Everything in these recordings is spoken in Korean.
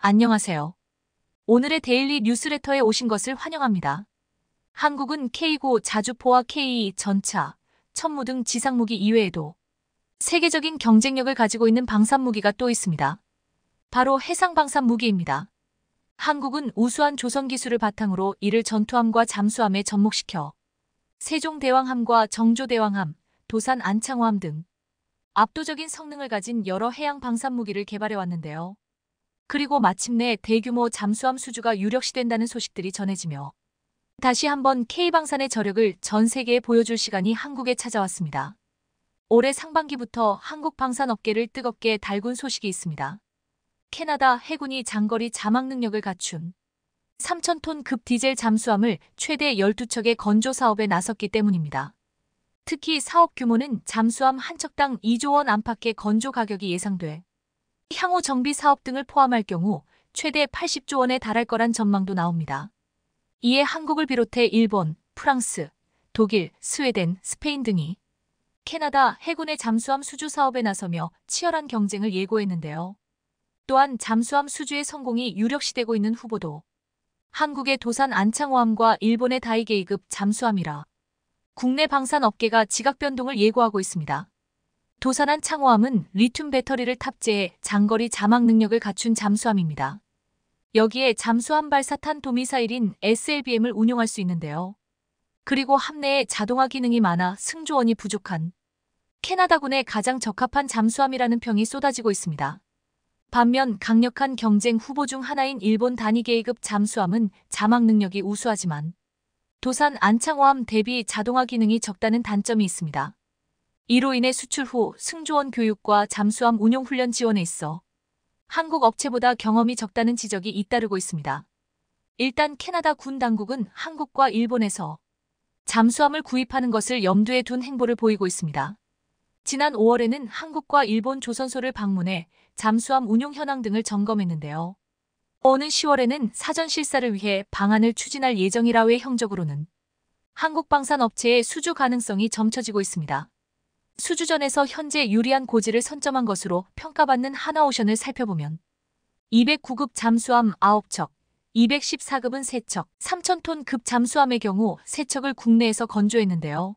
안녕하세요. 오늘의 데일리 뉴스레터에 오신 것을 환영합니다. 한국은 K고 자주포와 K 전차, 천무 등 지상무기 이외에도 세계적인 경쟁력을 가지고 있는 방산무기가 또 있습니다. 바로 해상방산무기입니다. 한국은 우수한 조선 기술을 바탕으로 이를 전투함과 잠수함에 접목시켜 세종대왕함과 정조대왕함, 도산 안창호함 등 압도적인 성능을 가진 여러 해양 방산무기를 개발해 왔는데요. 그리고 마침내 대규모 잠수함 수주가 유력시된다는 소식들이 전해지며 다시 한번 K방산의 저력을 전 세계에 보여줄 시간이 한국에 찾아왔습니다. 올해 상반기부터 한국 방산업계를 뜨겁게 달군 소식이 있습니다. 캐나다 해군이 장거리 자막 능력을 갖춘 3,000톤 급 디젤 잠수함을 최대 12척의 건조 사업에 나섰기 때문입니다. 특히 사업 규모는 잠수함 한 척당 2조 원 안팎의 건조 가격이 예상돼 향후 정비 사업 등을 포함할 경우 최대 80조 원에 달할 거란 전망도 나옵니다. 이에 한국을 비롯해 일본, 프랑스, 독일, 스웨덴, 스페인 등이 캐나다 해군의 잠수함 수주 사업에 나서며 치열한 경쟁을 예고했는데요. 또한 잠수함 수주의 성공이 유력시되고 있는 후보도 한국의 도산 안창호함과 일본의 다이게이급 잠수함이라 국내 방산 업계가 지각 변동을 예고하고 있습니다. 도산 안창호함은 리튬 배터리를 탑재해 장거리 자막 능력을 갖춘 잠수함입니다. 여기에 잠수함 발사탄 도미사일인 SLBM을 운용할 수 있는데요. 그리고 함내에 자동화 기능이 많아 승조원이 부족한 캐나다군에 가장 적합한 잠수함이라는 평이 쏟아지고 있습니다. 반면 강력한 경쟁 후보 중 하나인 일본 다니게이급 잠수함은 자막 능력이 우수하지만 도산 안창호함 대비 자동화 기능이 적다는 단점이 있습니다. 이로 인해 수출 후 승조원 교육과 잠수함 운용 훈련 지원에 있어 한국 업체보다 경험이 적다는 지적이 잇따르고 있습니다. 일단 캐나다 군 당국은 한국과 일본에서 잠수함을 구입하는 것을 염두에 둔 행보를 보이고 있습니다. 지난 5월에는 한국과 일본 조선소를 방문해 잠수함 운용 현황 등을 점검했는데요. 오는 10월에는 사전 실사를 위해 방안을 추진할 예정이라 외형적으로는 한국 방산업체의 수주 가능성이 점쳐지고 있습니다. 수주전에서 현재 유리한 고지를 선점한 것으로 평가받는 하나오션을 살펴보면 209급 잠수함 9척, 214급은 3척, 3,000톤 급 잠수함의 경우 3척을 국내에서 건조했는데요.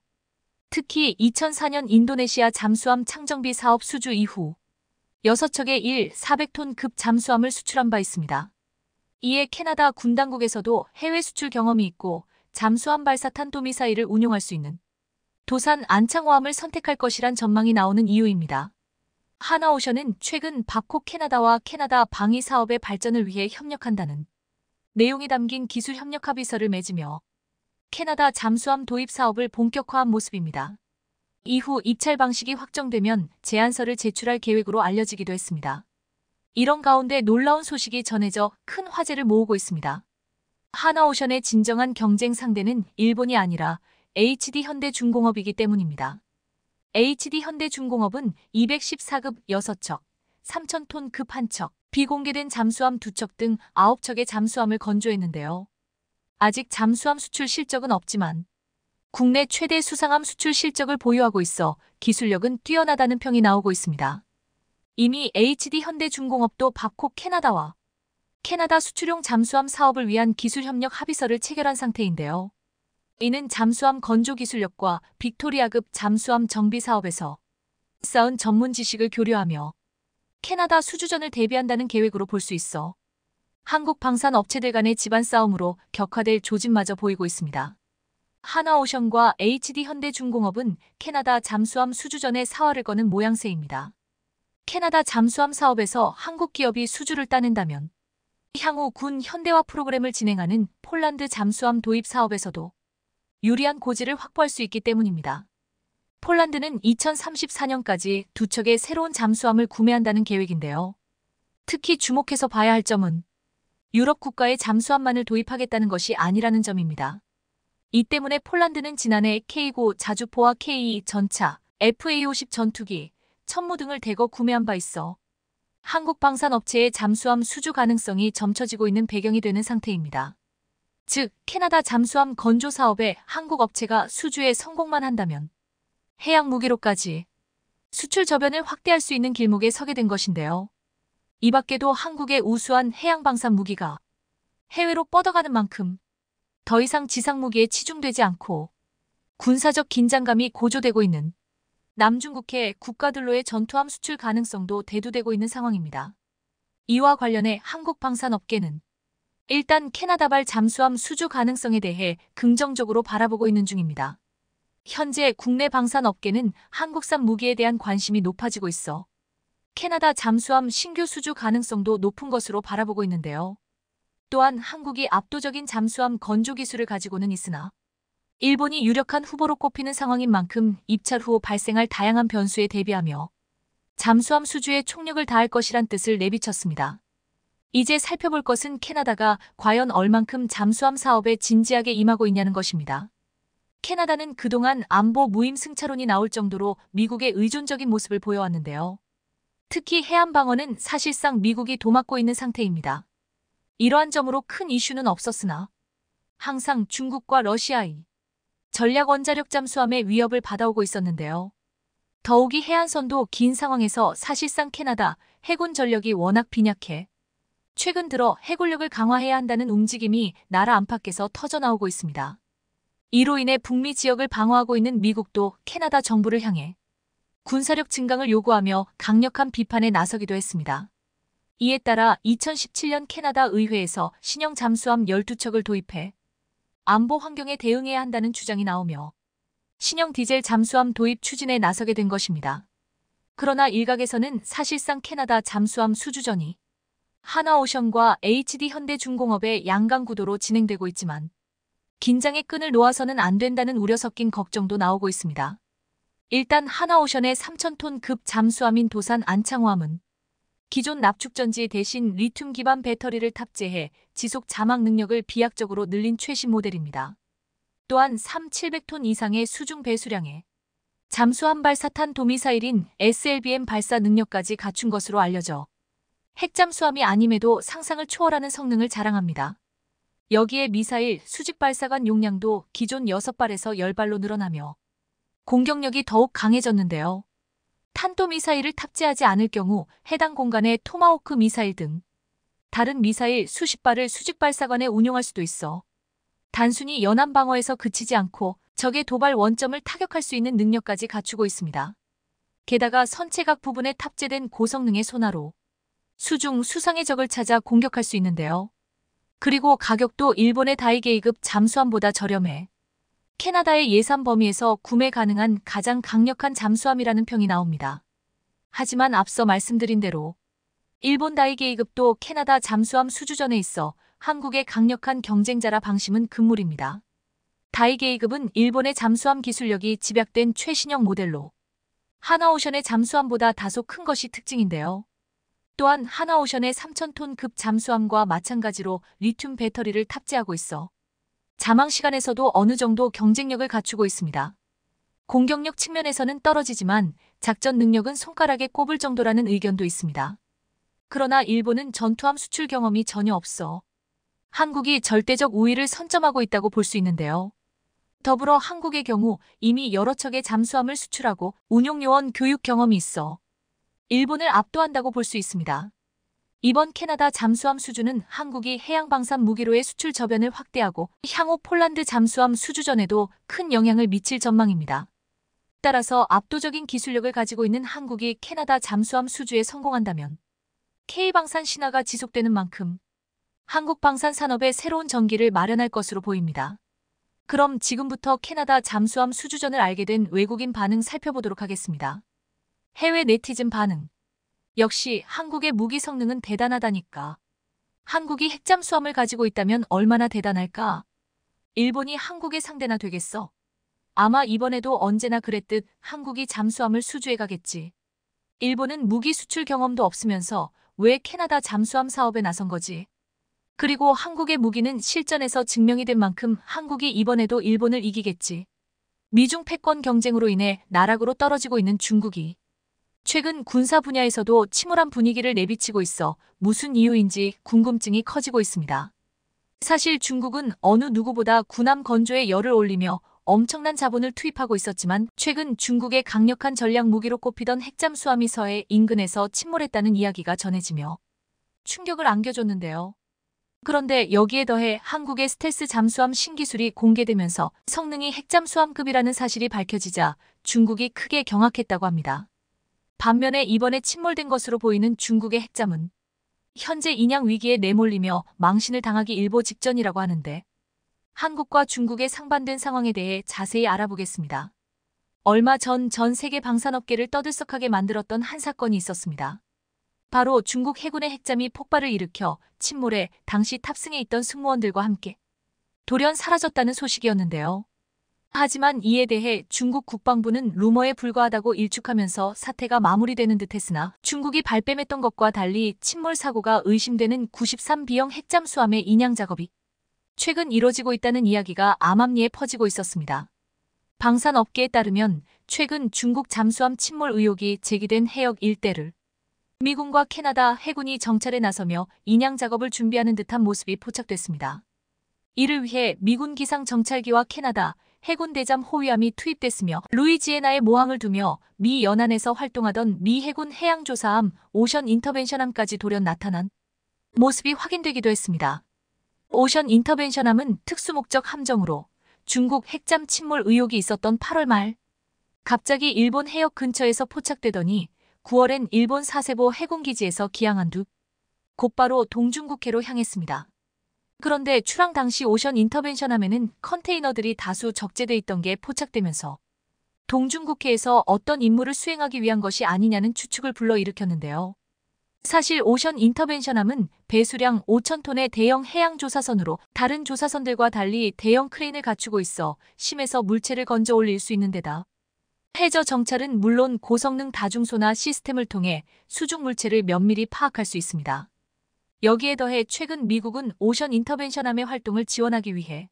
특히 2004년 인도네시아 잠수함 창정비 사업 수주 이후 6척의 400톤 급 잠수함을 수출한 바 있습니다. 이에 캐나다 군 당국에서도 해외 수출 경험이 있고 잠수함 발사탄 도미사일을 운용할 수 있는 도산 안창호함을 선택할 것이란 전망이 나오는 이유입니다. 하나오션은 최근 바콕 캐나다와 캐나다 방위 사업의 발전을 위해 협력한다는 내용이 담긴 기술 협력 합의서를 맺으며 캐나다 잠수함 도입 사업을 본격화한 모습입니다. 이후 입찰 방식이 확정되면 제안서를 제출할 계획으로 알려지기도 했습니다. 이런 가운데 놀라운 소식이 전해져 큰 화제를 모으고 있습니다. 하나오션의 진정한 경쟁 상대는 일본이 아니라 HD현대중공업이기 때문입니다. HD현대중공업은 214급 6척, 3,000톤 급 1척, 비공개된 잠수함 2척 등 9척의 잠수함을 건조했는데요. 아직 잠수함 수출 실적은 없지만 국내 최대 수상함 수출 실적을 보유하고 있어 기술력은 뛰어나다는 평이 나오고 있습니다. 이미 HD현대중공업도 바콕 캐나다와 캐나다 수출용 잠수함 사업을 위한 기술협력 합의서를 체결한 상태인데요. 이는 잠수함 건조 기술력과 빅토리아급 잠수함 정비 사업에서 쌓은 전문 지식을 교류하며 캐나다 수주전을 대비한다는 계획으로 볼 수 있어 한국 방산 업체들 간의 집안 싸움으로 격화될 조짐마저 보이고 있습니다. 하나오션과 HD현대중공업은 캐나다 잠수함 수주전에 사활을 거는 모양새입니다. 캐나다 잠수함 사업에서 한국 기업이 수주를 따낸다면 향후 군 현대화 프로그램을 진행하는 폴란드 잠수함 도입 사업에서도 유리한 고지를 확보할 수 있기 때문입니다. 폴란드는 2034년까지 2척의 새로운 잠수함을 구매한다는 계획인데요. 특히 주목해서 봐야 할 점은 유럽 국가의 잠수함만을 도입하겠다는 것이 아니라는 점입니다. 이 때문에 폴란드는 지난해 K고 자주포와 K 전차, FA-50 전투기, 천무 등을 대거 구매한 바 있어 한국 방산업체의 잠수함 수주 가능성이 점쳐지고 있는 배경이 되는 상태입니다. 즉, 캐나다 잠수함 건조 사업에 한국 업체가 수주에 성공만 한다면 해양 무기로까지 수출 저변을 확대할 수 있는 길목에 서게 된 것인데요. 이 밖에도 한국의 우수한 해양방산 무기가 해외로 뻗어가는 만큼 더 이상 지상무기에 치중되지 않고 군사적 긴장감이 고조되고 있는 남중국해 국가들로의 전투함 수출 가능성도 대두되고 있는 상황입니다. 이와 관련해 한국 방산업계는 일단 캐나다발 잠수함 수주 가능성에 대해 긍정적으로 바라보고 있는 중입니다. 현재 국내 방산업계는 한국산 무기에 대한 관심이 높아지고 있어 캐나다 잠수함 신규 수주 가능성도 높은 것으로 바라보고 있는데요. 또한 한국이 압도적인 잠수함 건조 기술을 가지고는 있으나 일본이 유력한 후보로 꼽히는 상황인 만큼 입찰 후 발생할 다양한 변수에 대비하며 잠수함 수주에 총력을 다할 것이란 뜻을 내비쳤습니다. 이제 살펴볼 것은 캐나다가 과연 얼만큼 잠수함 사업에 진지하게 임하고 있냐는 것입니다. 캐나다는 그동안 안보 무임 승차론이 나올 정도로 미국에 의존적인 모습을 보여왔는데요. 특히 해안 방어는 사실상 미국이 도맡고 있는 상태입니다. 이러한 점으로 큰 이슈는 없었으나 항상 중국과 러시아의 전략 원자력 잠수함의 위협을 받아오고 있었는데요. 더욱이 해안선도 긴 상황에서 사실상 캐나다 해군 전력이 워낙 빈약해 최근 들어 해군력을 강화해야 한다는 움직임이 나라 안팎에서 터져나오고 있습니다. 이로 인해 북미 지역을 방어하고 있는 미국도 캐나다 정부를 향해 군사력 증강을 요구하며 강력한 비판에 나서기도 했습니다. 이에 따라 2017년 캐나다 의회에서 신형 잠수함 12척을 도입해 안보 환경에 대응해야 한다는 주장이 나오며 신형 디젤 잠수함 도입 추진에 나서게 된 것입니다. 그러나 일각에서는 사실상 캐나다 잠수함 수주전이 하나오션과 HD 현대중공업의 양강 구도로 진행되고 있지만 긴장의 끈을 놓아서는 안 된다는 우려 섞인 걱정도 나오고 있습니다. 일단 하나오션의 3,000톤급 잠수함인 도산 안창호함은 기존 납축전지 대신 리튬 기반 배터리를 탑재해 지속 자막 능력을 비약적으로 늘린 최신 모델입니다. 또한 3,700톤 이상의 수중 배수량에 잠수함 발사탄 도미사일인 SLBM 발사 능력까지 갖춘 것으로 알려져 핵잠수함이 아님에도 상상을 초월하는 성능을 자랑합니다. 여기에 미사일 수직 발사관 용량도 기존 6발에서 10발로 늘어나며 공격력이 더욱 강해졌는데요. 탄도미사일을 탑재하지 않을 경우 해당 공간에 토마호크 미사일 등 다른 미사일 수십 발을 수직 발사관에 운용할 수도 있어 단순히 연안 방어에서 그치지 않고 적의 도발 원점을 타격할 수 있는 능력까지 갖추고 있습니다. 게다가 선체각 부분에 탑재된 고성능의 소나로 수중, 수상의 적을 찾아 공격할 수 있는데요. 그리고 가격도 일본의 다이게이급 잠수함보다 저렴해 캐나다의 예산 범위에서 구매 가능한 가장 강력한 잠수함이라는 평이 나옵니다. 하지만 앞서 말씀드린 대로 일본 다이게이급도 캐나다 잠수함 수주전에 있어 한국의 강력한 경쟁자라 방심은 금물입니다. 다이게이급은 일본의 잠수함 기술력이 집약된 최신형 모델로 하나오션의 잠수함보다 다소 큰 것이 특징인데요. 또한 하나오션의 3,000톤급 잠수함과 마찬가지로 리튬 배터리를 탑재하고 있어 자망 시간에서도 어느 정도 경쟁력을 갖추고 있습니다. 공격력 측면에서는 떨어지지만 작전 능력은 손가락에 꼽을 정도라는 의견도 있습니다. 그러나 일본은 전투함 수출 경험이 전혀 없어 한국이 절대적 우위를 선점하고 있다고 볼 수 있는데요. 더불어 한국의 경우 이미 여러 척의 잠수함을 수출하고 운용요원 교육 경험이 있어 일본을 압도한다고 볼 수 있습니다. 이번 캐나다 잠수함 수주는 한국이 해양방산 무기로의 수출 저변을 확대하고 향후 폴란드 잠수함 수주전에도 큰 영향을 미칠 전망입니다. 따라서 압도적인 기술력을 가지고 있는 한국이 캐나다 잠수함 수주에 성공한다면 K방산 신화가 지속되는 만큼 한국 방산 산업에 새로운 전기를 마련할 것으로 보입니다. 그럼 지금부터 캐나다 잠수함 수주전을 알게 된 외국인 반응 살펴보도록 하겠습니다. 해외 네티즌 반응. 역시 한국의 무기 성능은 대단하다니까. 한국이 핵잠수함을 가지고 있다면 얼마나 대단할까? 일본이 한국의 상대나 되겠어? 아마 이번에도 언제나 그랬듯 한국이 잠수함을 수주해 가겠지. 일본은 무기 수출 경험도 없으면서 왜 캐나다 잠수함 사업에 나선 거지? 그리고 한국의 무기는 실전에서 증명이 된 만큼 한국이 이번에도 일본을 이기겠지. 미중 패권 경쟁으로 인해 나락으로 떨어지고 있는 중국이 최근 군사 분야에서도 침울한 분위기를 내비치고 있어 무슨 이유인지 궁금증이 커지고 있습니다. 사실 중국은 어느 누구보다 군함 건조에 열을 올리며 엄청난 자본을 투입하고 있었지만 최근 중국의 강력한 전략 무기로 꼽히던 핵잠수함이 서해 인근에서 침몰했다는 이야기가 전해지며 충격을 안겨줬는데요. 그런데 여기에 더해 한국의 스텔스 잠수함 신기술이 공개되면서 성능이 핵잠수함급이라는 사실이 밝혀지자 중국이 크게 경악했다고 합니다. 반면에 이번에 침몰된 것으로 보이는 중국의 핵잠은 현재 인양 위기에 내몰리며 망신을 당하기 일보 직전이라고 하는데 한국과 중국의 상반된 상황에 대해 자세히 알아보겠습니다. 얼마 전 세계 방산업계를 떠들썩하게 만들었던 한 사건이 있었습니다. 바로 중국 해군의 핵잠이 폭발을 일으켜 침몰해 당시 탑승해 있던 승무원들과 함께 돌연 사라졌다는 소식이었는데요. 하지만 이에 대해 중국 국방부는 루머에 불과하다고 일축하면서 사태가 마무리되는 듯했으나 중국이 발뺌했던 것과 달리 침몰 사고가 의심되는 93B형 핵잠수함의 인양 작업이 최근 이뤄지고 있다는 이야기가 암암리에 퍼지고 있었습니다. 방산업계에 따르면 최근 중국 잠수함 침몰 의혹이 제기된 해역 일대를 미군과 캐나다 해군이 정찰에 나서며 인양 작업을 준비하는 듯한 모습이 포착됐습니다. 이를 위해 미군 기상 정찰기와 캐나다 해군 대잠 호위함이 투입됐으며 루이지애나에 모항을 두며 미 연안에서 활동하던 미 해군 해양조사함 오션 인터벤션함까지 돌연 나타난 모습이 확인되기도 했습니다. 오션 인터벤션함은 특수목적 함정으로 중국 핵잠 침몰 의혹이 있었던 8월 말 갑자기 일본 해역 근처에서 포착되더니 9월엔 일본 사세보 해군기지에서 기항한 두 곧바로 동중국해로 향했습니다. 그런데 출항 당시 오션 인터벤션함에는 컨테이너들이 다수 적재돼 있던 게 포착되면서 동중국해에서 어떤 임무를 수행하기 위한 것이 아니냐는 추측을 불러일으켰는데요. 사실 오션 인터벤션함은 배수량 5,000톤의 대형 해양조사선으로 다른 조사선들과 달리 대형 크레인을 갖추고 있어 심에서 물체를 건져 올릴 수 있는 데다 해저 정찰은 물론 고성능 다중소나 시스템을 통해 수중 물체를 면밀히 파악할 수 있습니다. 여기에 더해 최근 미국은 오션 인터벤션함의 활동을 지원하기 위해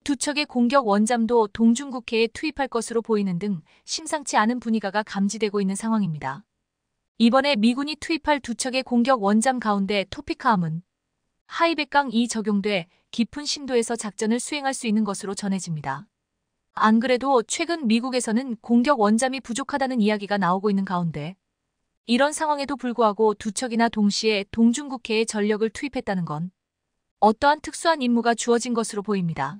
두 척의 공격 원잠도 동중국해에 투입할 것으로 보이는 등 심상치 않은 분위기가 감지되고 있는 상황입니다. 이번에 미군이 투입할 두 척의 공격 원잠 가운데 토피카함은 하이백강2 적용돼 깊은 심도에서 작전을 수행할 수 있는 것으로 전해집니다. 안 그래도 최근 미국에서는 공격 원잠이 부족하다는 이야기가 나오고 있는 가운데 이런 상황에도 불구하고 두 척이나 동시에 동중국해에 전력을 투입했다는 건 어떠한 특수한 임무가 주어진 것으로 보입니다.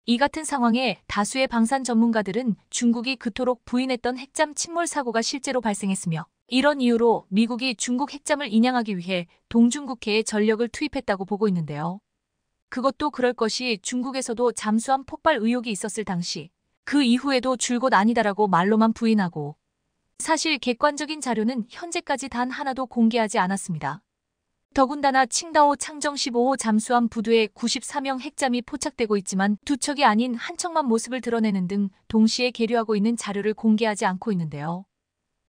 이 같은 상황에 다수의 방산 전문가들은 중국이 그토록 부인했던 핵잠 침몰 사고가 실제로 발생했으며 이런 이유로 미국이 중국 핵잠을 인양하기 위해 동중국해에 전력을 투입했다고 보고 있는데요. 그것도 그럴 것이 중국에서도 잠수함 폭발 의혹이 있었을 당시 그 이후에도 줄곧 아니다라고 말로만 부인하고 사실 객관적인 자료는 현재까지 단 하나도 공개하지 않았습니다. 더군다나 칭다오 창정 15호 잠수함 부두에 93형 핵잠이 포착되고 있지만 두 척이 아닌 한 척만 모습을 드러내는 등 동시에 계류하고 있는 자료를 공개하지 않고 있는데요.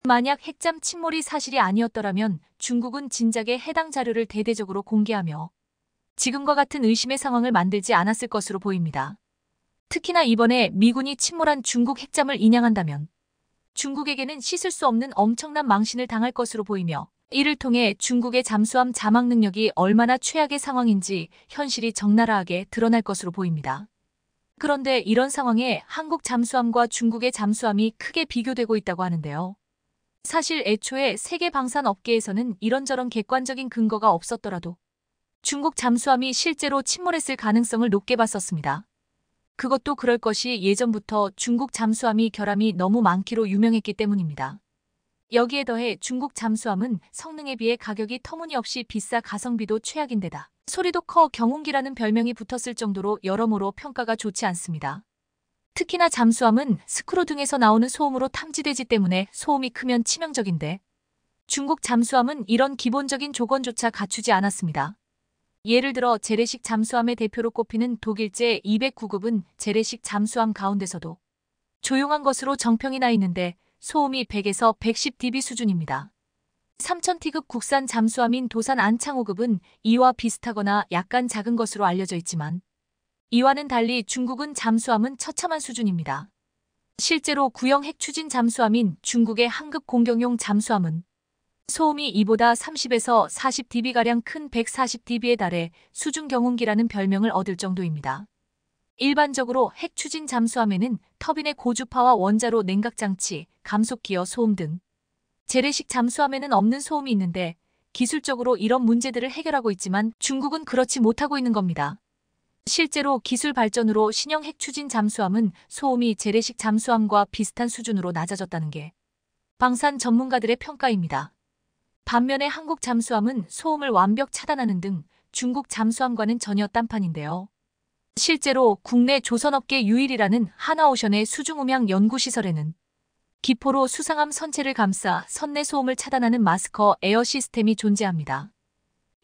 만약 핵잠 침몰이 사실이 아니었더라면 중국은 진작에 해당 자료를 대대적으로 공개하며 지금과 같은 의심의 상황을 만들지 않았을 것으로 보입니다. 특히나 이번에 미군이 침몰한 중국 핵잠을 인양한다면 중국에게는 씻을 수 없는 엄청난 망신을 당할 것으로 보이며 이를 통해 중국의 잠수함 자막 능력이 얼마나 최악의 상황인지 현실이 적나라하게 드러날 것으로 보입니다. 그런데 이런 상황에 한국 잠수함과 중국의 잠수함이 크게 비교되고 있다고 하는데요. 사실 애초에 세계 방산 업계에서는 이런저런 객관적인 근거가 없었더라도 중국 잠수함이 실제로 침몰했을 가능성을 높게 봤었습니다. 그것도 그럴 것이 예전부터 중국 잠수함이 결함이 너무 많기로 유명했기 때문입니다. 여기에 더해 중국 잠수함은 성능에 비해 가격이 터무니없이 비싸 가성비도 최악인데다 소리도 커 경운기라는 별명이 붙었을 정도로 여러모로 평가가 좋지 않습니다. 특히나 잠수함은 스크루 등에서 나오는 소음으로 탐지되기 때문에 소음이 크면 치명적인데 중국 잠수함은 이런 기본적인 조건조차 갖추지 않았습니다. 예를 들어 재래식 잠수함의 대표로 꼽히는 독일제 209급은 재래식 잠수함 가운데서도 조용한 것으로 정평이 나 있는데 소음이 100에서 110dB 수준입니다. 3000T급 국산 잠수함인 도산 안창호급은 이와 비슷하거나 약간 작은 것으로 알려져 있지만 이와는 달리 중국은 잠수함은 처참한 수준입니다. 실제로 구형 핵추진 잠수함인 중국의 한급 공격용 잠수함은 소음이 이보다 30에서 40dB가량 큰 140dB에 달해 수중 경운기라는 별명을 얻을 정도입니다. 일반적으로 핵추진 잠수함에는 터빈의 고주파와 원자로 냉각장치, 감속기어 소음 등 재래식 잠수함에는 없는 소음이 있는데 기술적으로 이런 문제들을 해결하고 있지만 중국은 그렇지 못하고 있는 겁니다. 실제로 기술 발전으로 신형 핵 추진 잠수함은 소음이 재래식 잠수함과 비슷한 수준으로 낮아졌다는 게 방산 전문가들의 평가입니다. 반면에 한국 잠수함은 소음을 완벽 차단하는 등 중국 잠수함과는 전혀 딴판인데요. 실제로 국내 조선업계 유일이라는 하나오션의 수중음향 연구시설에는 기포로 수상함 선체를 감싸 선내 소음을 차단하는 마스커 에어 시스템이 존재합니다.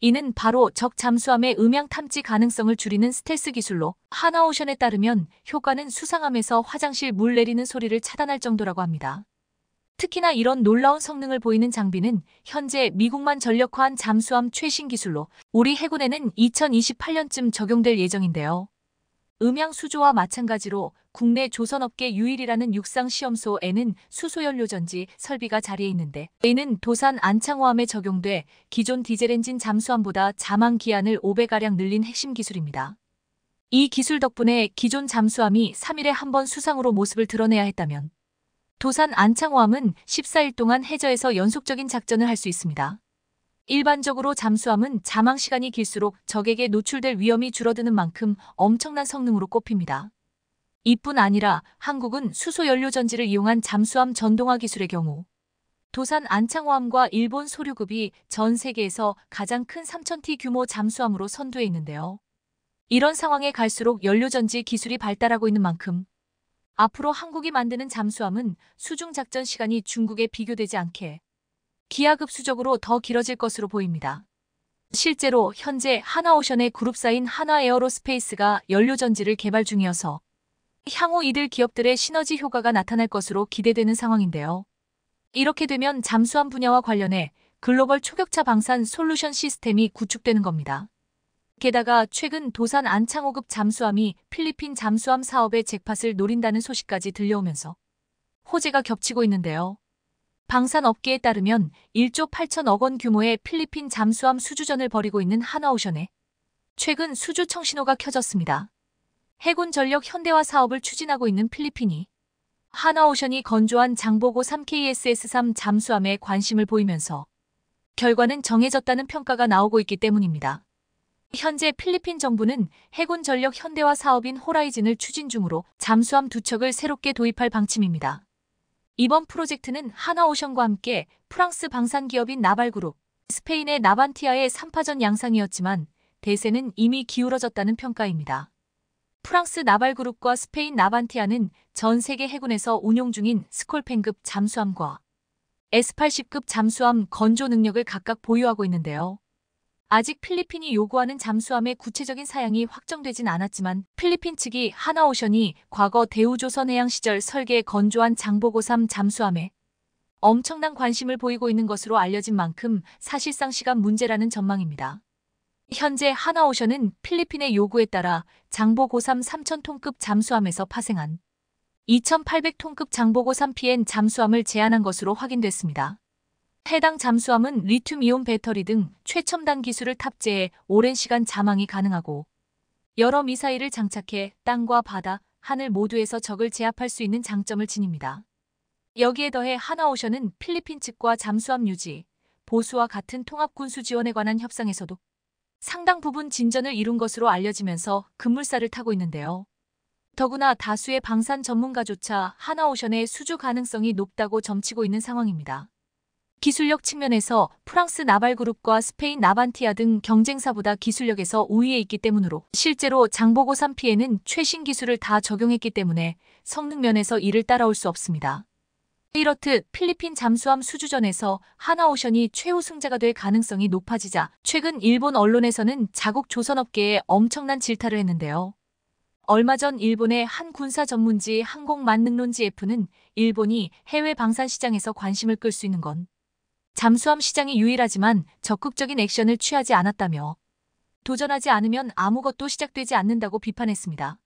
이는 바로 적 잠수함의 음향 탐지 가능성을 줄이는 스텔스 기술로 하나오션에 따르면 효과는 수상함에서 화장실 물 내리는 소리를 차단할 정도라고 합니다. 특히나 이런 놀라운 성능을 보이는 장비는 현재 미국만 전력화한 잠수함 최신 기술로 우리 해군에는 2028년쯤 적용될 예정인데요. 음향 수조와 마찬가지로 국내 조선업계 유일이라는 육상시험소에는 수소연료전지 설비가 자리해 있는데 이는 도산 안창호함에 적용돼 기존 디젤엔진 잠수함보다 자망 기한을 5배가량 늘린 핵심 기술입니다. 이 기술 덕분에 기존 잠수함이 3일에 한 번 수상으로 모습을 드러내야 했다면 도산 안창호함은 14일 동안 해저에서 연속적인 작전을 할 수 있습니다. 일반적으로 잠수함은 자망 시간이 길수록 적에게 노출될 위험이 줄어드는 만큼 엄청난 성능으로 꼽힙니다. 이뿐 아니라 한국은 수소연료전지를 이용한 잠수함 전동화 기술의 경우 도산 안창호함과 일본 소류급이 전 세계에서 가장 큰 3000T 규모 잠수함으로 선두에 있는데요. 이런 상황에 갈수록 연료전지 기술이 발달하고 있는 만큼 앞으로 한국이 만드는 잠수함은 수중 작전 시간이 중국에 비교되지 않게 기하급수적으로 더 길어질 것으로 보입니다. 실제로 현재 하나오션의 그룹사인 하나에어로스페이스가 연료전지를 개발 중이어서 향후 이들 기업들의 시너지 효과가 나타날 것으로 기대되는 상황인데요. 이렇게 되면 잠수함 분야와 관련해 글로벌 초격차 방산 솔루션 시스템이 구축되는 겁니다. 게다가 최근 도산 안창호급 잠수함이 필리핀 잠수함 사업의 잭팟을 노린다는 소식까지 들려오면서 호재가 겹치고 있는데요. 방산업계에 따르면 1조 8천억 원 규모의 필리핀 잠수함 수주전을 벌이고 있는 하나오션에 최근 수주 청신호가 켜졌습니다. 해군 전력 현대화 사업을 추진하고 있는 필리핀이 하나오션이 건조한 장보고 3KSS-3 잠수함에 관심을 보이면서 결과는 정해졌다는 평가가 나오고 있기 때문입니다. 현재 필리핀 정부는 해군 전력 현대화 사업인 호라이즌을 추진 중으로 잠수함 2척을 새롭게 도입할 방침입니다. 이번 프로젝트는 하나오션과 함께 프랑스 방산기업인 나발그룹, 스페인의 나반티아의 3파전 양상이었지만 대세는 이미 기울어졌다는 평가입니다. 프랑스 나발그룹과 스페인 나반티아는 전 세계 해군에서 운용 중인 스콜펜급 잠수함과 S-80급 잠수함 건조 능력을 각각 보유하고 있는데요. 아직 필리핀이 요구하는 잠수함의 구체적인 사양이 확정되진 않았지만 필리핀 측이 하나오션이 과거 대우조선해양 시절 설계 건조한 장보고3 잠수함에 엄청난 관심을 보이고 있는 것으로 알려진 만큼 사실상 시간 문제라는 전망입니다. 현재 하나오션은 필리핀의 요구에 따라 장보고3 3000톤급 잠수함에서 파생한 2800톤급 장보고3PN 잠수함을 제안한 것으로 확인됐습니다. 해당 잠수함은 리튬이온 배터리 등 최첨단 기술을 탑재해 오랜 시간 자망이 가능하고 여러 미사일을 장착해 땅과 바다, 하늘 모두에서 적을 제압할 수 있는 장점을 지닙니다. 여기에 더해 하나오션은 필리핀 측과 잠수함 유지, 보수와 같은 통합군수 지원에 관한 협상에서도 상당 부분 진전을 이룬 것으로 알려지면서 급물살을 타고 있는데요. 더구나 다수의 방산 전문가조차 하나오션의 수주 가능성이 높다고 점치고 있는 상황입니다. 기술력 측면에서 프랑스 나발그룹과 스페인 나반티아 등 경쟁사보다 기술력에서 우위에 있기 때문으로 실제로 장보고 3P에는 최신 기술을 다 적용했기 때문에 성능 면에서 이를 따라올 수 없습니다. 이렇듯 필리핀 잠수함 수주전에서 하나오션이 최우승자가 될 가능성이 높아지자 최근 일본 언론에서는 자국 조선업계에 엄청난 질타를 했는데요. 얼마 전 일본의 한 군사 전문지 항공만능론지 F는 일본이 해외 방산 시장에서 관심을 끌 수 있는 건 잠수함 시장이 유일하지만 적극적인 액션을 취하지 않았다며 도전하지 않으면 아무것도 시작되지 않는다고 비판했습니다.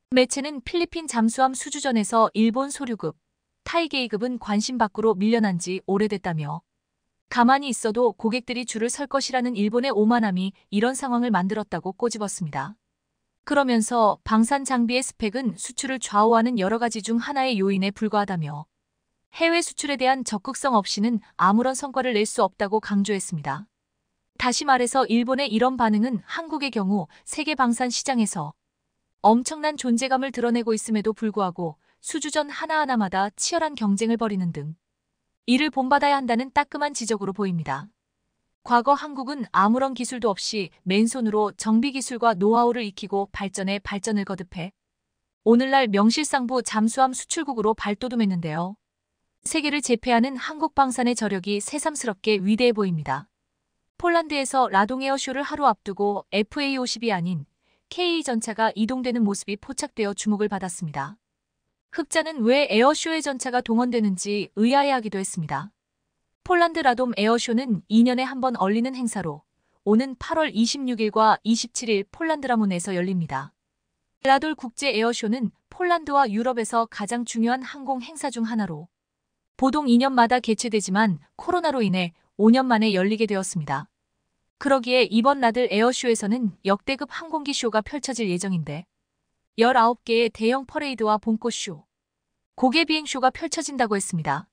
매체는 필리핀 잠수함 수주전에서 일본 소류급, 타이게이급은 관심 밖으로 밀려난 지 오래됐다며 가만히 있어도 고객들이 줄을 설 것이라는 일본의 오만함이 이런 상황을 만들었다고 꼬집었습니다. 그러면서 방산 장비의 스펙은 수출을 좌우하는 여러 가지 중 하나의 요인에 불과하다며 해외 수출에 대한 적극성 없이는 아무런 성과를 낼 수 없다고 강조했습니다. 다시 말해서 일본의 이런 반응은 한국의 경우 세계 방산 시장에서 엄청난 존재감을 드러내고 있음에도 불구하고 수주전 하나하나마다 치열한 경쟁을 벌이는 등 이를 본받아야 한다는 따끔한 지적으로 보입니다. 과거 한국은 아무런 기술도 없이 맨손으로 정비기술과 노하우를 익히고 발전에 발전을 거듭해 오늘날 명실상부 잠수함 수출국으로 발돋움했는데요. 세계를 제패하는 한국 방산의 저력이 새삼스럽게 위대해 보입니다. 폴란드에서 라동에어쇼를 하루 앞두고 FA50이 아닌 KE 전차가 이동되는 모습이 포착되어 주목을 받았습니다. 흑자는 왜 에어쇼에 전차가 동원되는지 의아해하기도 했습니다. 폴란드 라돔 에어쇼는 2년에 한 번 열리는 행사로 오는 8월 26일과 27일 폴란드 라문에서 열립니다. 라돌 국제 에어쇼는 폴란드와 유럽에서 가장 중요한 항공 행사 중 하나로 보통 2년마다 개최되지만 코로나로 인해 5년 만에 열리게 되었습니다. 그러기에 이번 라들 에어쇼에서는 역대급 항공기 쇼가 펼쳐질 예정인데 19개의 대형 퍼레이드와 봄꽃쇼, 고개 비행쇼가 펼쳐진다고 했습니다.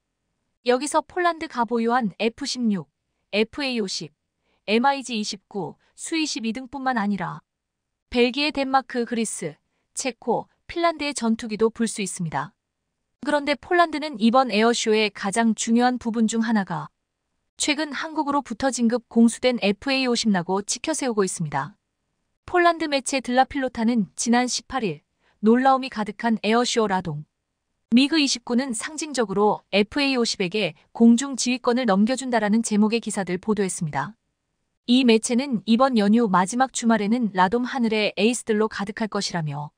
여기서 폴란드가 보유한 F-16, FA-50, MiG-29, Su-22 등뿐만 아니라 벨기에, 덴마크, 그리스, 체코, 핀란드의 전투기도 볼 수 있습니다. 그런데 폴란드는 이번 에어쇼의 가장 중요한 부분 중 하나가 최근 한국으로부터 진급 공수된 FA-50라고 치켜세우고 있습니다. 폴란드 매체 들라필로타는 지난 18일 놀라움이 가득한 에어쇼 라동 미그-29는 상징적으로 FA-50에게 공중 지휘권을 넘겨준다라는 제목의 기사들 보도했습니다. 이 매체는 이번 연휴 마지막 주말에는 라돔 하늘에 에이스들로 가득할 것이라며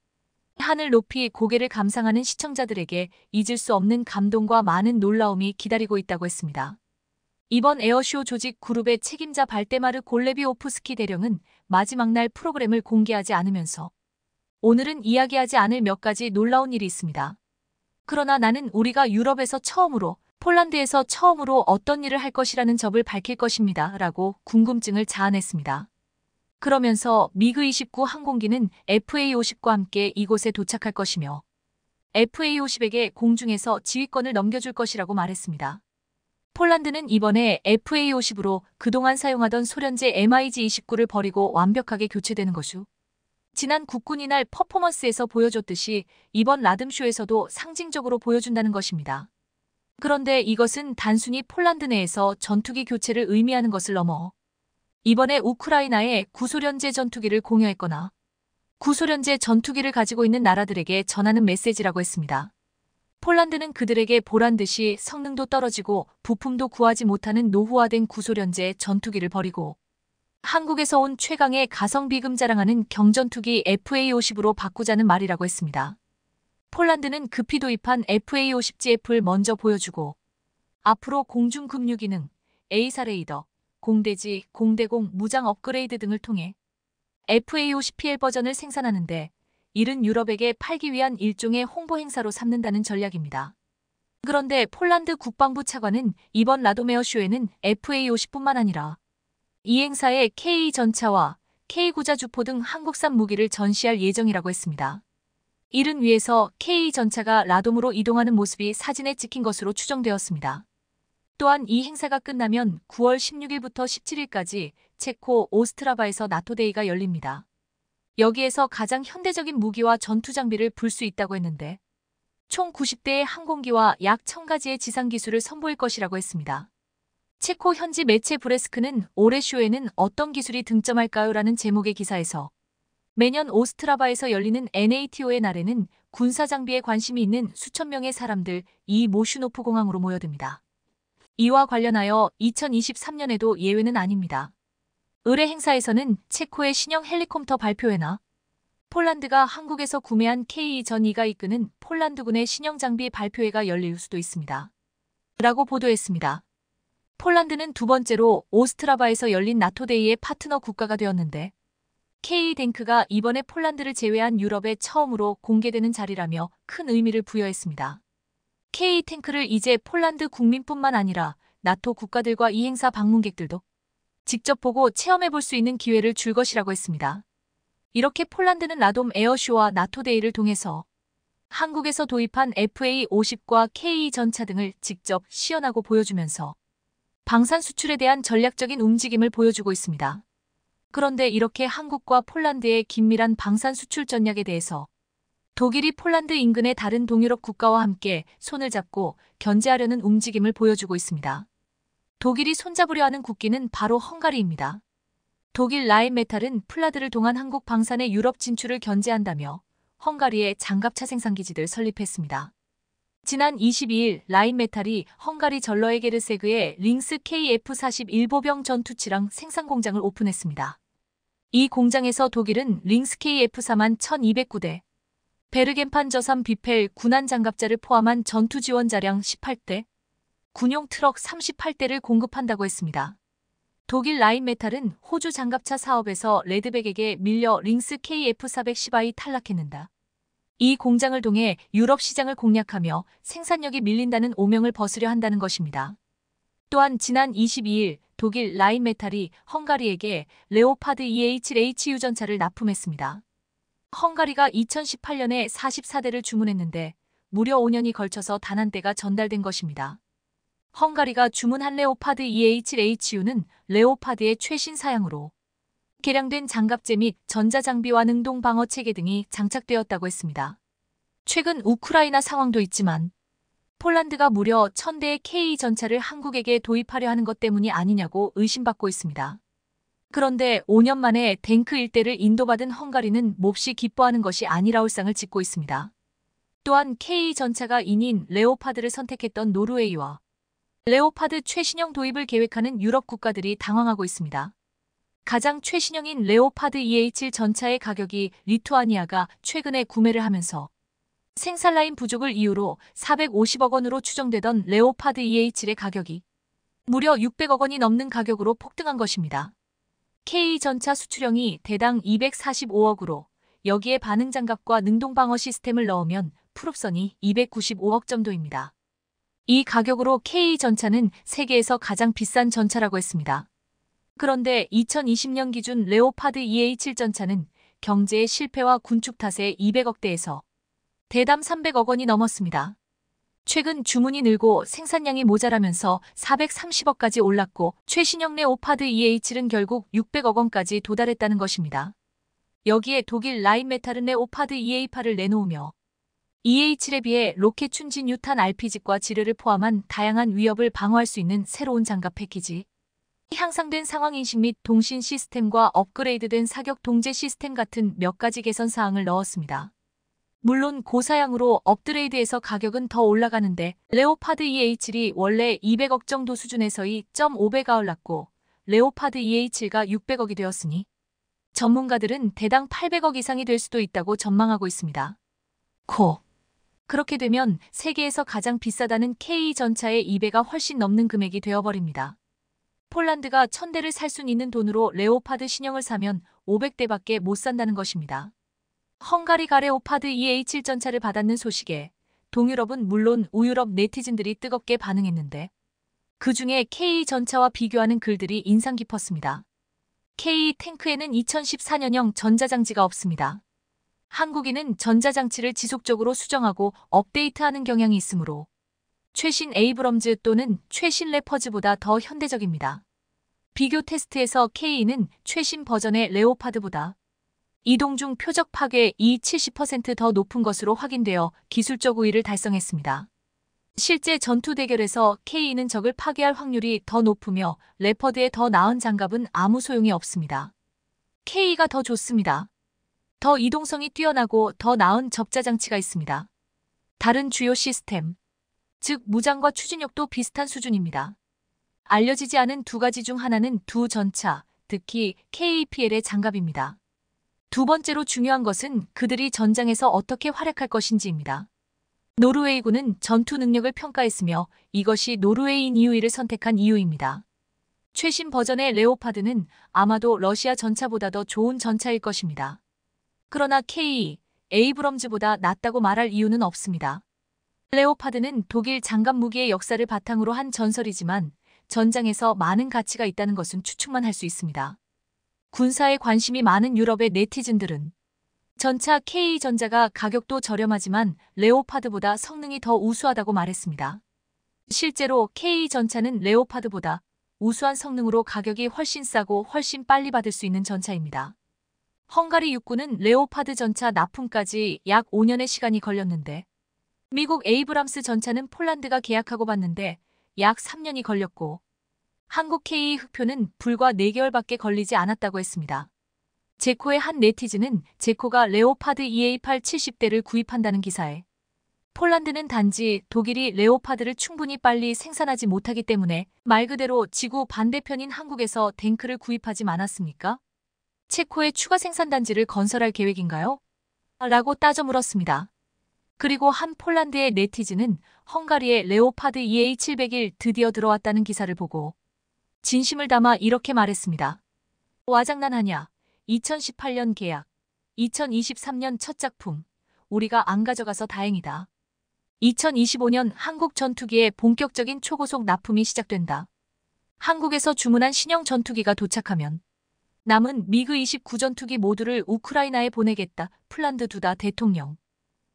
하늘 높이 고개를 감상하는 시청자들에게 잊을 수 없는 감동과 많은 놀라움이 기다리고 있다고 했습니다. 이번 에어쇼 조직 그룹의 책임자 발데마르 골레비오프스키 대령은 마지막 날 프로그램을 공개하지 않으면서 오늘은 이야기하지 않을 몇 가지 놀라운 일이 있습니다. 그러나 나는 우리가 유럽에서 처음으로 폴란드에서 처음으로 어떤 일을 할 것이라는 점을 밝힐 것입니다. 라고 궁금증을 자아냈습니다. 그러면서 미그-29 항공기는 FA-50과 함께 이곳에 도착할 것이며 FA-50에게 공중에서 지휘권을 넘겨줄 것이라고 말했습니다. 폴란드는 이번에 FA-50으로 그동안 사용하던 소련제 MiG-29를 버리고 완벽하게 교체되는 것이고 지난 국군이 날 퍼포먼스에서 보여줬듯이 이번 라듬쇼에서도 상징적으로 보여준다는 것입니다. 그런데 이것은 단순히 폴란드 내에서 전투기 교체를 의미하는 것을 넘어 이번에 우크라이나에 구소련제 전투기를 공여했거나 구소련제 전투기를 가지고 있는 나라들에게 전하는 메시지라고 했습니다. 폴란드는 그들에게 보란듯이 성능도 떨어지고 부품도 구하지 못하는 노후화된 구소련제 전투기를 버리고 한국에서 온 최강의 가성비금 자랑하는 경전투기 FA-50으로 바꾸자는 말이라고 했습니다. 폴란드는 급히 도입한 FA-50GF를 먼저 보여주고 앞으로 공중급류 기능, A사 레이더, 공대지, 공대공, 무장 업그레이드 등을 통해 FA-50PL 버전을 생산하는데 이른 유럽에게 팔기 위한 일종의 홍보 행사로 삼는다는 전략입니다. 그런데 폴란드 국방부 차관은 이번 라도메어쇼에는 FA-50뿐만 아니라 이 행사에 KE 전차와 K9자 주포 등 한국산 무기를 전시할 예정이라고 했습니다. 이른 위에서 KE 전차가 라돔으로 이동하는 모습이 사진에 찍힌 것으로 추정되었습니다. 또한 이 행사가 끝나면 9월 16일부터 17일까지 체코 오스트라바에서 나토데이가 열립니다. 여기에서 가장 현대적인 무기와 전투 장비를 볼 수 있다고 했는데 총 90대의 항공기와 약 1000가지의 지상 기술을 선보일 것이라고 했습니다. 체코 현지 매체 브레스크는 올해 쇼에는 어떤 기술이 등점할까요? 라는 제목의 기사에서 매년 오스트라바에서 열리는 NATO의 날에는 군사 장비에 관심이 있는 수천 명의 사람들 이 모슈노프 공항으로 모여듭니다. 이와 관련하여 2023년에도 예외는 아닙니다. 의뢰 행사에서는 체코의 신형 헬리콥터 발표회나 폴란드가 한국에서 구매한 KE-2가 이끄는 폴란드군의 신형 장비 발표회가 열릴 수도 있습니다. 라고 보도했습니다. 폴란드는 두 번째로 오스트라바에서 열린 나토데이의 파트너 국가가 되었는데 KE-탱크가 이번에 폴란드를 제외한 유럽에 처음으로 공개되는 자리라며 큰 의미를 부여했습니다. KE-탱크를 이제 폴란드 국민뿐만 아니라 나토 국가들과 이 행사 방문객들도 직접 보고 체험해볼 수 있는 기회를 줄 것이라고 했습니다. 이렇게 폴란드는 라돔 에어쇼와 나토데이를 통해서 한국에서 도입한 FA-50과 KE 전차 등을 직접 시연하고 보여주면서 방산 수출에 대한 전략적인 움직임을 보여주고 있습니다. 그런데 이렇게 한국과 폴란드의 긴밀한 방산 수출 전략에 대해서 독일이 폴란드 인근의 다른 동유럽 국가와 함께 손을 잡고 견제하려는 움직임을 보여주고 있습니다. 독일이 손잡으려 하는 국기는 바로 헝가리입니다. 독일 라인메탈은 플라드를 통한 한국 방산의 유럽 진출을 견제한다며 헝가리에 장갑차 생산기지를 설립했습니다. 지난 22일 라인메탈이 헝가리 절러에게르세그의 링스 KF-41보병 전투치랑 생산 공장을 오픈했습니다. 이 공장에서 독일은 링스 KF-4만 1209대, 베르겐판 저삼 비펠 군한 장갑자를 포함한 전투 지원 자량 18대, 군용 트럭 38대를 공급한다고 했습니다. 독일 라인메탈은 호주 장갑차 사업에서 레드백에게 밀려 링스 KF-410I 탈락했는다. 이 공장을 통해 유럽 시장을 공략하며 생산력이 밀린다는 오명을 벗으려 한다는 것입니다. 또한 지난 22일 독일 라인메탈이 헝가리에게 레오파드 EH-HU 전차를 납품했습니다. 헝가리가 2018년에 44대를 주문했는데 무려 5년이 걸쳐서 단 한 대가 전달된 것입니다. 헝가리가 주문한 레오파드 EH-HU는 레오파드의 최신 사양으로 개량된 장갑제 및 전자장비와 능동 방어 체계 등이 장착되었다고 했습니다. 최근 우크라이나 상황도 있지만 폴란드가 무려 1000대의 K 전차를 한국에게 도입하려 하는 것 때문이 아니냐고 의심받고 있습니다. 그런데 5년 만에 탱크 1대를 인도받은 헝가리는 몹시 기뻐하는 것이 아니라 울상을 짓고 있습니다. 또한 K 전차가 인인 레오파드를 선택했던 노르웨이와 레오파드 최신형 도입을 계획하는 유럽 국가들이 당황하고 있습니다. 가장 최신형인 레오파드 EH 전차의 가격이 리투아니아가 최근에 구매를 하면서 생산 라인 부족을 이유로 450억 원으로 추정되던 레오파드 EH의 가격이 무려 600억 원이 넘는 가격으로 폭등한 것입니다. K 전차 수출형이 대당 245억으로 여기에 반응 장갑과 능동 방어 시스템을 넣으면 풀옵선이 295억 정도입니다. 이 가격으로 K 전차는 세계에서 가장 비싼 전차라고 했습니다. 그런데 2020년 기준 레오파드 EH 전차는 경제의 실패와 군축 탓에 200억대에서 대담 300억 원이 넘었습니다. 최근 주문이 늘고 생산량이 모자라면서 430억까지 올랐고 최신형 레오파드 EH는 결국 600억 원까지 도달했다는 것입니다. 여기에 독일 라인메탈은 레오파드 EA8을 내놓으며 EH-에 비해 로켓 춘진 유탄 RPG과 지뢰를 포함한 다양한 위협을 방어할 수 있는 새로운 장갑 패키지, 향상된 상황인식 및 통신 시스템과 업그레이드된 사격 통제 시스템 같은 몇 가지 개선 사항을 넣었습니다. 물론 고사양으로 업그레이드해서 가격은 더 올라가는데 레오파드 EH7이 원래 200억 정도 수준에서의 0.5배가 올랐고 레오파드 EH7가 600억이 되었으니 전문가들은 대당 800억 이상이 될 수도 있다고 전망하고 있습니다. 그렇게 되면 세계에서 가장 비싸다는 K 전차의 2배가 훨씬 넘는 금액이 되어버립니다. 폴란드가 1000대를 살 수 있는 돈으로 레오파드 신형을 사면 500대밖에 못 산다는 것입니다. 헝가리가 레오파드 EH7 전차를 받았는 소식에 동유럽은 물론 우유럽 네티즌들이 뜨겁게 반응했는데 그 중에 K 전차와 비교하는 글들이 인상 깊었습니다. K 탱크에는 2014년형 전자장치가 없습니다. 한국인은 전자장치를 지속적으로 수정하고 업데이트하는 경향이 있으므로 최신 에이브럼즈 또는 최신 레퍼즈보다 더 현대적입니다. 비교 테스트에서 K는 최신 버전의 레오파드보다 이동 중 표적 파괴 70% 더 높은 것으로 확인되어 기술적 우위를 달성했습니다. 실제 전투 대결에서 K는 적을 파괴할 확률이 더 높으며 레퍼드의 더 나은 장갑은 아무 소용이 없습니다. K가 더 좋습니다. 더 이동성이 뛰어나고 더 나은 접자장치가 있습니다. 다른 주요 시스템, 즉 무장과 추진력도 비슷한 수준입니다. 알려지지 않은 두 가지 중 하나는 두 전차, 특히 KPL의 장갑입니다. 두 번째로 중요한 것은 그들이 전장에서 어떻게 활약할 것인지입니다. 노르웨이군은 전투 능력을 평가했으며 이것이 노르웨이인 이유이를 선택한 이유입니다. 최신 버전의 레오파드는 아마도 러시아 전차보다 더 좋은 전차일 것입니다. 그러나 K, 에이브럼즈보다 낫다고 말할 이유는 없습니다. 레오파드는 독일 장갑 무기의 역사를 바탕으로 한 전설이지만 전장에서 많은 가치가 있다는 것은 추측만 할 수 있습니다. 군사에 관심이 많은 유럽의 네티즌들은 전차 K전자가 가격도 저렴하지만 레오파드보다 성능이 더 우수하다고 말했습니다. 실제로 K전차는 레오파드보다 우수한 성능으로 가격이 훨씬 싸고 훨씬 빨리 받을 수 있는 전차입니다. 헝가리 육군은 레오파드 전차 납품까지 약 5년의 시간이 걸렸는데 미국 에이브람스 전차는 폴란드가 계약하고 받는데 약 3년이 걸렸고 한국 KE 흑표는 불과 4개월밖에 걸리지 않았다고 했습니다. 제코의 한 네티즌은 제코가 레오파드 EA8 70대를 구입한다는 기사에 폴란드는 단지 독일이 레오파드를 충분히 빨리 생산하지 못하기 때문에 말 그대로 지구 반대편인 한국에서 탱크를 구입하지 않았습니까? 체코에 추가 생산단지를 건설할 계획인가요? 라고 따져 물었습니다. 그리고 한 폴란드의 네티즌은 헝가리의 레오파드 EA701 드디어 들어왔다는 기사를 보고 진심을 담아 이렇게 말했습니다. 와장난하냐? 2018년 계약, 2023년 첫 작품, 우리가 안 가져가서 다행이다. 2025년 한국 전투기의 본격적인 초고속 납품이 시작된다. 한국에서 주문한 신형 전투기가 도착하면 남은 미그 29 전투기 모두를 우크라이나에 보내겠다. 폴란드 두다 대통령.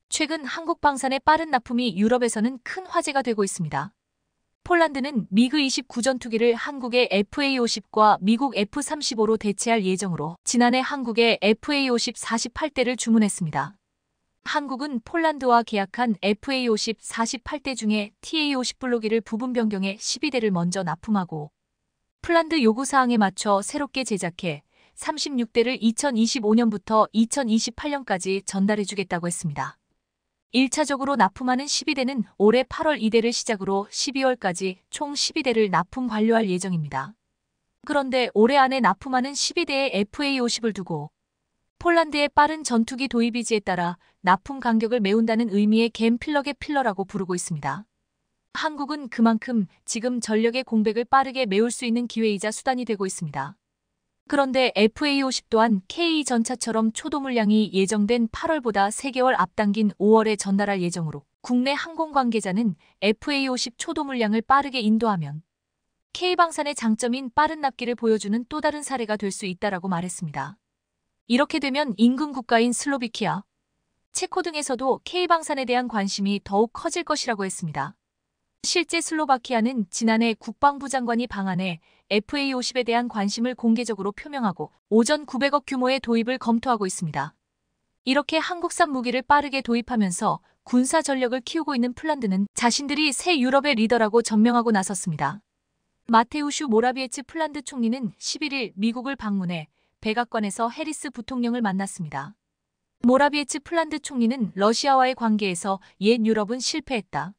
최근 한국 방산의 빠른 납품이 유럽에서는 큰 화제가 되고 있습니다. 폴란드는 미그 29 전투기를 한국의 FA-50과 미국 F-35로 대체할 예정으로 지난해 한국의 FA-50 48대를 주문했습니다. 한국은 폴란드와 계약한 FA-50 48대 중에 TA-50 블로기를 부분 변경해 12대를 먼저 납품하고 폴란드 요구사항에 맞춰 새롭게 제작해 36대를 2025년부터 2028년까지 전달해주겠다고 했습니다. 1차적으로 납품하는 12대는 올해 8월 2대를 시작으로 12월까지 총 12대를 납품 완료할 예정입니다. 그런데 올해 안에 납품하는 12대의 FA-50을 두고 폴란드의 빠른 전투기 도입이지에 따라 납품 간격을 메운다는 의미의 갬 필러의 필러라고 부르고 있습니다. 한국은 그만큼 지금 전력의 공백을 빠르게 메울 수 있는 기회이자 수단이 되고 있습니다. 그런데 FA-50 또한 KE 전차처럼 초도 물량이 예정된 8월보다 3개월 앞당긴 5월에 전달할 예정으로 국내 항공 관계자는 FA-50 초도 물량을 빠르게 인도하면 K방산의 장점인 빠른 납기를 보여주는 또 다른 사례가 될 수 있다라고 말했습니다. 이렇게 되면 인근 국가인 슬로비키아, 체코 등에서도 K방산에 대한 관심이 더욱 커질 것이라고 했습니다. 실제 슬로바키아는 지난해 국방부 장관이 방한해 FA-50에 대한 관심을 공개적으로 표명하고 오전 900억 규모의 도입을 검토하고 있습니다. 이렇게 한국산 무기를 빠르게 도입하면서 군사 전력을 키우고 있는 폴란드는 자신들이 새 유럽의 리더라고 전명하고 나섰습니다. 마테우슈 모라비에츠 폴란드 총리는 11일 미국을 방문해 백악관에서 해리스 부통령을 만났습니다. 모라비에츠 폴란드 총리는 러시아와의 관계에서 옛 유럽은 실패했다.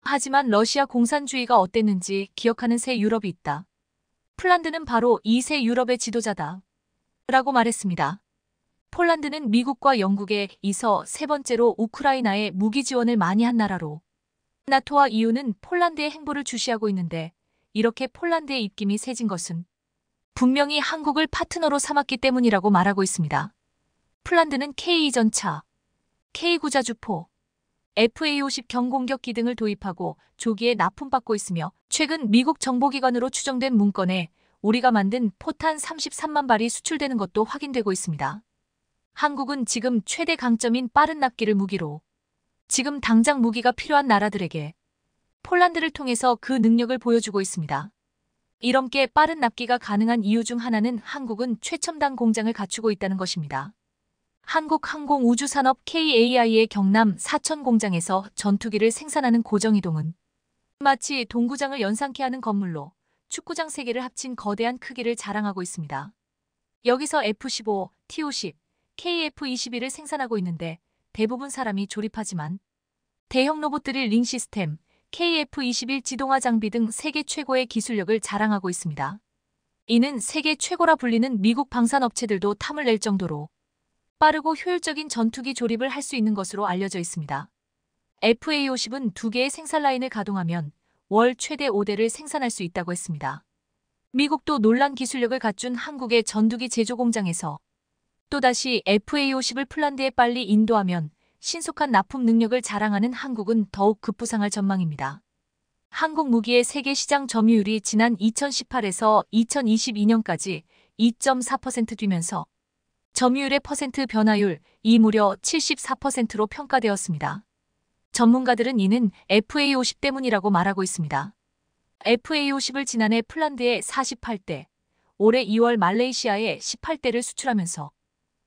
하지만 러시아 공산주의가 어땠는지 기억하는 새 유럽이 있다. 폴란드는 바로 이 새 유럽의 지도자다. 라고 말했습니다. 폴란드는 미국과 영국에 이어 세 번째로 우크라이나에 무기 지원을 많이 한 나라로 나토와 EU는 폴란드의 행보를 주시하고 있는데 이렇게 폴란드의 입김이 세진 것은 분명히 한국을 파트너로 삼았기 때문이라고 말하고 있습니다. 폴란드는 KE 전차, K9자주포, FA-50 경공격기 등을 도입하고 조기에 납품받고 있으며 최근 미국 정보기관으로 추정된 문건에 우리가 만든 포탄 33만 발이 수출되는 것도 확인되고 있습니다. 한국은 지금 최대 강점인 빠른 납기를 무기로 지금 당장 무기가 필요한 나라들에게 폴란드를 통해서 그 능력을 보여주고 있습니다. 이렇게 빠른 납기가 가능한 이유 중 하나는 한국은 최첨단 공장을 갖추고 있다는 것입니다. 한국항공우주산업 KAI의 경남 사천 공장에서 전투기를 생산하는 고정이동은 마치 동구장을 연상케 하는 건물로 축구장 3개를 합친 거대한 크기를 자랑하고 있습니다. 여기서 F-15, T-50, KF-21을 생산하고 있는데 대부분 사람이 조립하지만 대형 로봇들이 링 시스템, KF-21 지동화 장비 등 세계 최고의 기술력을 자랑하고 있습니다. 이는 세계 최고라 불리는 미국 방산업체들도 탐을 낼 정도로 빠르고 효율적인 전투기 조립을 할 수 있는 것으로 알려져 있습니다. FA-50은 2개의 생산 라인을 가동하면 월 최대 5대를 생산할 수 있다고 했습니다. 미국도 놀란 기술력을 갖춘 한국의 전투기 제조 공장에서 또다시 FA-50을 폴란드에 빨리 인도하면 신속한 납품 능력을 자랑하는 한국은 더욱 급부상할 전망입니다. 한국 무기의 세계 시장 점유율이 지난 2018에서 2022년까지 2.4% 뛰면서 점유율의 퍼센트 변화율 무려 74%로 평가되었습니다. 전문가들은 이는 FA-50 때문이라고 말하고 있습니다. FA50을 지난해 폴란드에 48대, 올해 2월 말레이시아에 18대를 수출하면서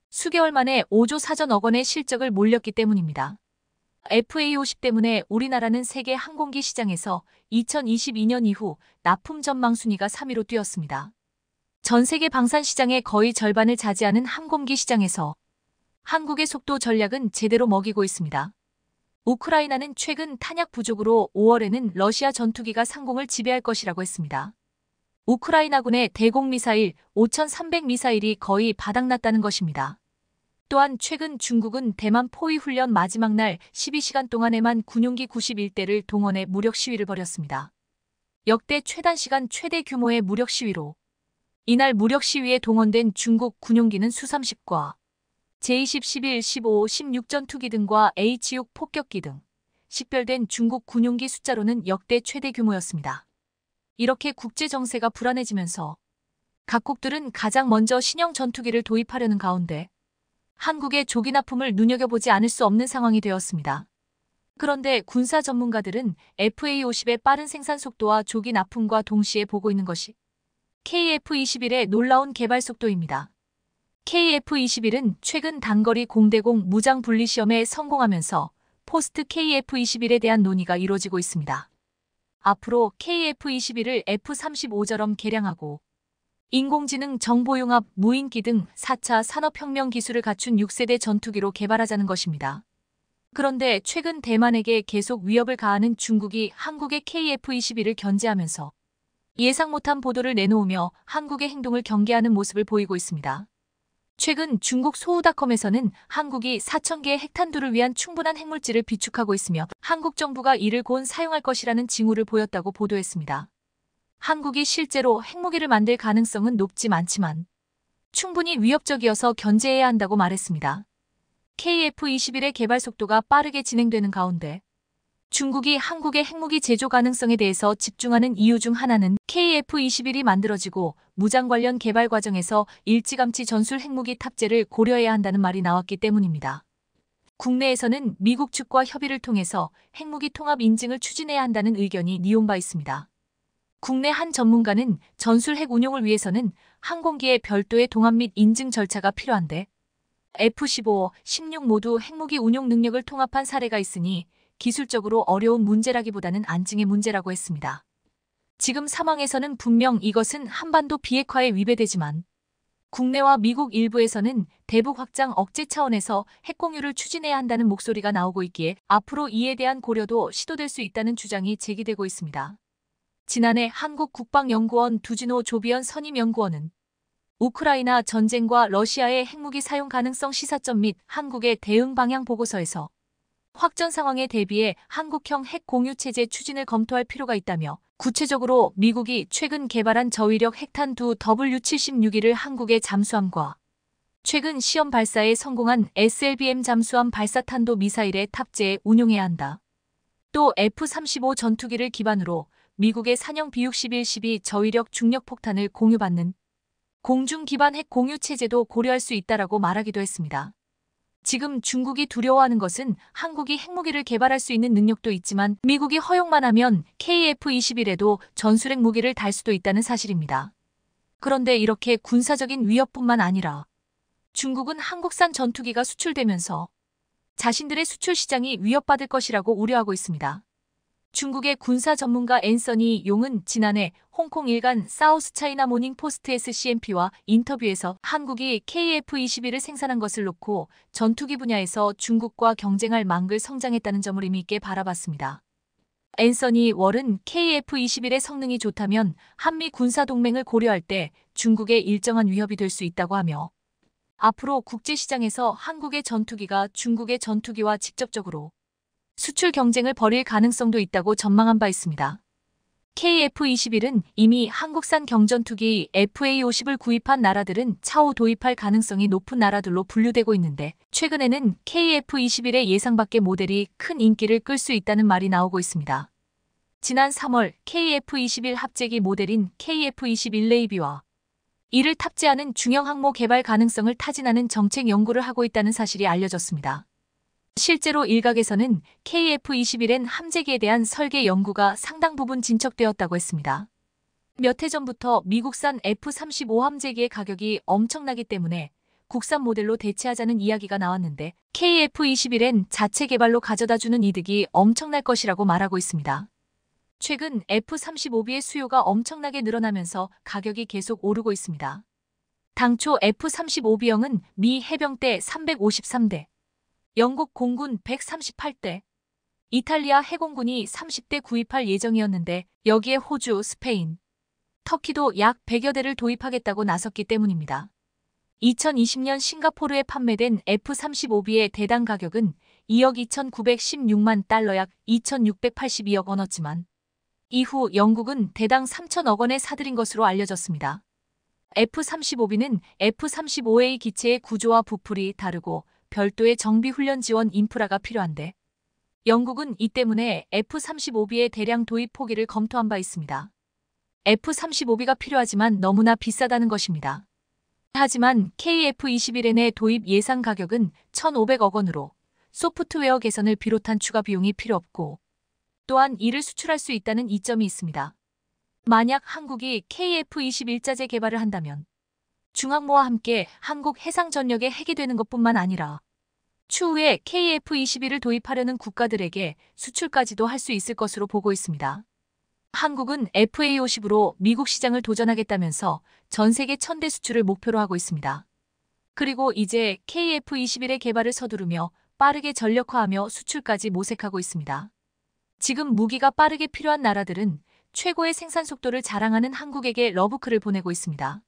수개월 만에 5조 4천억 원의 실적을 몰렸기 때문입니다. FA50 때문에 우리나라는 세계 항공기 시장에서 2022년 이후 납품 전망 순위가 3위로 뛰었습니다. 전 세계 방산 시장의 거의 절반을 차지하는 항공기 시장에서 한국의 속도 전략은 제대로 먹이고 있습니다. 우크라이나는 최근 탄약 부족으로 5월에는 러시아 전투기가 상공을 지배할 것이라고 했습니다. 우크라이나군의 대공 미사일 5,300 미사일이 거의 바닥났다는 것입니다. 또한 최근 중국은 대만 포위 훈련 마지막 날 12시간 동안에만 군용기 91대를 동원해 무력 시위를 벌였습니다. 역대 최단시간 최대 규모의 무력 시위로 이날 무력 시위에 동원된 중국 군용기는 수-30과 제-20, 11, 15, 16 전투기 등과 H-6 폭격기 등 식별된 중국 군용기 숫자로는 역대 최대 규모였습니다. 이렇게 국제 정세가 불안해지면서 각국들은 가장 먼저 신형 전투기를 도입하려는 가운데 한국의 조기 납품을 눈여겨보지 않을 수 없는 상황이 되었습니다. 그런데 군사 전문가들은 FA50의 빠른 생산 속도와 조기 납품과 동시에 보고 있는 것이 KF-21의 놀라운 개발 속도입니다. KF-21은 최근 단거리 공대공 무장 분리 시험에 성공하면서 포스트 KF-21에 대한 논의가 이루어지고 있습니다. 앞으로 KF-21을 F-35처럼 개량하고 인공지능 정보융합, 무인기 등 4차 산업혁명 기술을 갖춘 6세대 전투기로 개발하자는 것입니다. 그런데 최근 대만에게 계속 위협을 가하는 중국이 한국의 KF-21을 견제하면서 예상 못한 보도를 내놓으며 한국의 행동을 경계하는 모습을 보이고 있습니다. 최근 중국 소우닷컴에서는 한국이 4,000개의 핵탄두를 위한 충분한 핵물질을 비축하고 있으며 한국 정부가 이를 곧 사용할 것이라는 징후를 보였다고 보도했습니다. 한국이 실제로 핵무기를 만들 가능성은 높지 않지만 충분히 위협적이어서 견제해야 한다고 말했습니다. KF-21의 개발 속도가 빠르게 진행되는 가운데 중국이 한국의 핵무기 제조 가능성에 대해서 집중하는 이유 중 하나는 KF-21이 만들어지고 무장 관련 개발 과정에서 일찌감치 전술 핵무기 탑재를 고려해야 한다는 말이 나왔기 때문입니다. 국내에서는 미국 측과 협의를 통해서 핵무기 통합 인증을 추진해야 한다는 의견이 니온 바 있습니다. 국내 한 전문가는 전술 핵 운용을 위해서는 항공기의 별도의 동합 및 인증 절차가 필요한데 F-15, 16 모두 핵무기 운용 능력을 통합한 사례가 있으니 기술적으로 어려운 문제라기보다는 안증의 문제라고 했습니다. 지금 상황에서는 분명 이것은 한반도 비핵화에 위배되지만 국내와 미국 일부에서는 대북 확장 억제 차원에서 핵 공유를 추진해야 한다는 목소리가 나오고 있기에 앞으로 이에 대한 고려도 시도될 수 있다는 주장이 제기되고 있습니다. 지난해 한국국방연구원 두진호 조비현 선임연구원은 우크라이나 전쟁과 러시아의 핵무기 사용 가능성 시사점 및 한국의 대응 방향 보고서에서 확전 상황에 대비해 한국형 핵 공유 체제 추진을 검토할 필요가 있다며 구체적으로 미국이 최근 개발한 저위력 핵탄두 W-76을 한국의 잠수함과 최근 시험 발사에 성공한 SLBM 잠수함 발사탄도 미사일에 탑재해 운용해야 한다. 또 F-35 전투기를 기반으로 미국의 산형 B-61-12 저위력 중력폭탄을 공유받는 공중 기반 핵 공유 체제도 고려할 수 있다라고 말하기도 했습니다. 지금 중국이 두려워하는 것은 한국이 핵무기를 개발할 수 있는 능력도 있지만 미국이 허용만 하면 KF-21에도 전술핵 무기를 달 수도 있다는 사실입니다. 그런데 이렇게 군사적인 위협뿐만 아니라 중국은 한국산 전투기가 수출되면서 자신들의 수출 시장이 위협받을 것이라고 우려하고 있습니다. 중국의 군사 전문가 앤서니 용은 지난해 홍콩 일간 사우스차이나 모닝포스트 SCMP와 인터뷰에서 한국이 KF-21을 생산한 것을 놓고 전투기 분야에서 중국과 경쟁할 만큼 성장했다는 점을 의미 있게 바라봤습니다. 앤서니 월은 KF-21의 성능이 좋다면 한미 군사동맹을 고려할 때 중국에 일정한 위협이 될 수 있다고 하며 앞으로 국제시장에서 한국의 전투기가 중국의 전투기와 직접적으로 수출 경쟁을 벌일 가능성도 있다고 전망한 바 있습니다. KF-21은 이미 한국산 경전투기 FA-50을 구입한 나라들은 차후 도입할 가능성이 높은 나라들로 분류되고 있는데 최근에는 KF-21의 예상 밖의 모델이 큰 인기를 끌 수 있다는 말이 나오고 있습니다. 지난 3월 KF-21 합재기 모델인 KF-21 네이비와 이를 탑재하는 중형 항모 개발 가능성을 타진하는 정책 연구를 하고 있다는 사실이 알려졌습니다. 실제로 일각에서는 KF-21N 함재기에 대한 설계 연구가 상당 부분 진척되었다고 했습니다. 몇 해 전부터 미국산 F-35 함재기의 가격이 엄청나기 때문에 국산 모델로 대체하자는 이야기가 나왔는데 KF-21N 자체 개발로 가져다주는 이득이 엄청날 것이라고 말하고 있습니다. 최근 F-35B의 수요가 엄청나게 늘어나면서 가격이 계속 오르고 있습니다. 당초 F-35B형은 미 해병대 353대, 영국 공군 138대, 이탈리아 해공군이 30대 구입할 예정이었는데 여기에 호주, 스페인, 터키도 약 100여 대를 도입하겠다고 나섰기 때문입니다. 2020년 싱가포르에 판매된 F-35B의 대당 가격은 2억 2,916만 달러 약 2,682억 원이었지만 이후 영국은 대당 3천억 원에 사들인 것으로 알려졌습니다. F-35B는 F-35A 기체의 구조와 부풀이 다르고 별도의 정비훈련 지원 인프라가 필요한데 영국은 이 때문에 F-35B의 대량 도입 포기를 검토한 바 있습니다. F-35B가 필요하지만 너무나 비싸다는 것입니다. 하지만 KF-21N의 도입 예상 가격은 1,500억 원으로 소프트웨어 개선을 비롯한 추가 비용이 필요 없고 또한 이를 수출할 수 있다는 이점이 있습니다. 만약 한국이 KF-21자재 개발을 한다면 중항모와 함께 한국 해상전력의 핵이 되는 것뿐만 아니라 추후에 KF-21을 도입하려는 국가들에게 수출까지도 할 수 있을 것으로 보고 있습니다. 한국은 FA-50으로 미국 시장을 도전하겠다면서 전 세계 1,000대 수출을 목표로 하고 있습니다. 그리고 이제 KF-21의 개발을 서두르며 빠르게 전력화하며 수출까지 모색하고 있습니다. 지금 무기가 빠르게 필요한 나라들은 최고의 생산 속도를 자랑하는 한국에게 러브콜을 보내고 있습니다.